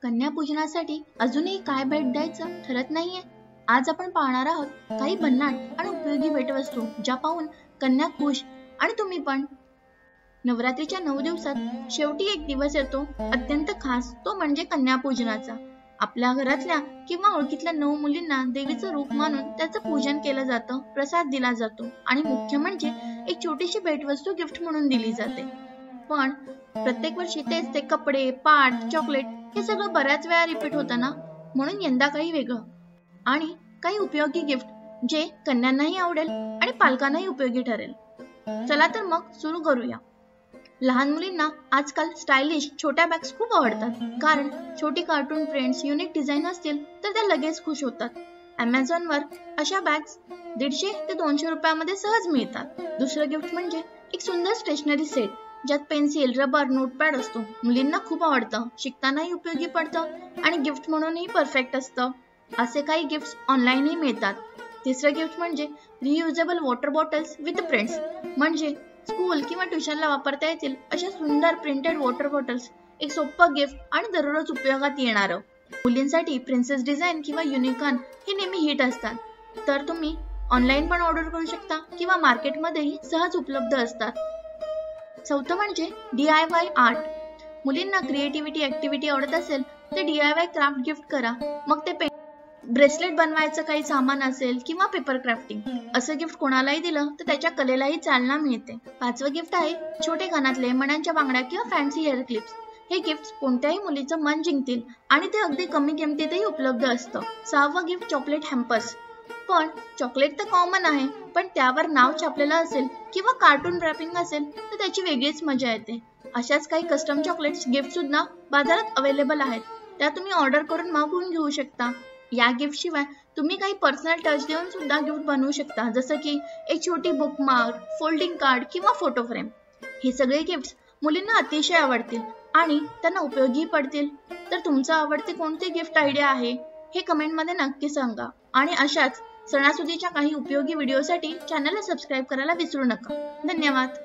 कन्यापूजनासाठी अजूनही काय भेट द्यायचं ठरत नाहीये. आज आपण पाहणार आहोत काही भन्नाट आणि उपयोगी भेटवस्तू ज्या पाहून कन्या खुश आणि तुम्ही पण. नवरात्रीच्या 9 दिवसात शेवटी एक दिवस येतो अत्यंत खास, तो म्हणजे कन्यापूजनाचा. आपल्या घरातल्या किंवा ओळखीतल्या 9 मुलींना देवीचं रूप मानून त्याचं पूजन केलं जातं, प्रसाद दिला जातो आणि मुख्य म्हणजे एक छोटीशी भेटवस्तू गिफ्ट म्हणून दिली जाते. पण प्रत्येक वर्षी तेच ते कपडे, पाट, चॉकलेट हे सगळं बऱ्याच वेळा रिपीट होतं ना. म्हणून यंदा काही वेगळं आणि काही उपयोगी गिफ्ट जे कन्यांनाही आवडेल आणि पालकांनाही उपयोगी ठरेल. चला तर मग सुरू करूया. लहान मुलींना आजकाल स्टायलिश छोट्या बॅग्स खूप आवडतात, कारण छोटी कार्टून प्रिंट्स, युनिक डिझाईन असतील तर त्या लगेच खुश होतात. Amazonवर अशा बॅग्स 150 ते 200 रुपयामध्ये सहज मिळतात. दुसरं गिफ्ट म्हणजे एक सुंदर स्टेशनरी सेट ज्यात पेन्सिल, रबर, नोटपॅड असतो. मुलींना खूप आवडतं, शिकतानाही उपयोगी पडतं आणि गिफ्ट म्हणूनही परफेक्ट असतं. असे काही गिफ्ट्स ऑनलाईनही मिळतात. तिसरं गिफ्ट म्हणजे reusable water bottles with prints, म्हणजे स्कूल किंवा ट्युशनला वापरता येतील अशा सुंदर प्रिंटेड वॉटर बॉटल्स. एक सोपं गिफ्ट आणि दररोज उपयोगात येणारं. मुलींसाठी प्रिन्सेस डिझाईन किंवा युनिकॉर्न हे नेहमी हिट असतात, तर तुम्ही ऑनलाईन पण ऑर्डर करू शकता किंवा मार्केटमध्येही सहज उपलब्ध असतात. चौथं म्हणजे DIY आर्ट. मुलींना क्रिएटिव्हिटी ऍक्टिव्हिटी आवडत असेल तर DIY क्राफ्ट गिफ्ट करा. मग ते ब्रेसलेट बनवायचं काही सामान असेल किंवा पेपर क्राफ्टिंग, असं गिफ्ट कोणालाही दिलं तर त्याच्या कलेलाही चालना मिळते. 5वं गिफ्ट आहे छोटे कानातले, मण्यांच्या बांगड्या किंवा फॅन्सी हेअर क्लिप्स. हे गिफ्ट कोणत्याही मुलीचं मन जिंकतील आणि ते अगदी कमी किमतीतही उपलब्ध असतं. 6वं गिफ्ट चॉकलेट हॅम्पर्स. पण चॉकलेट तर कॉमन आहे, पण त्यावर नाव छापलेलं असेल किंवा कार्टून रॅपिंग असेल तर त्याची वेगळीच मजा येते. अशाच काही कस्टम चॉकलेट्स गिफ्ट सुद्धा बाजारात अवेलेबल आहेत, त्या तुम्ही ऑर्डर करून मागवून घेऊ शकता. या गिफ्ट शिवाय तुम्ही काही पर्सनल टच देऊन सुद्धा गिफ्ट बनवू शकता, जसं की एक छोटी बुकमार्क, फोल्डिंग कार्ड किंवा फोटो फ्रेम. हे सगळे गिफ्ट्स मुलींना अतिशय आवडतील आणि त्यांना उपयोगी पडतील. तर तुमचं आवडते कोणते गिफ्ट आयडिया आहे हे कमेंटमध्ये नक्की सांगा. आणि अशाच सणासुदीच्या काही उपयोगी व्हिडिओसाठी चॅनलला सबस्क्राईब करायला विसरू नका. धन्यवाद.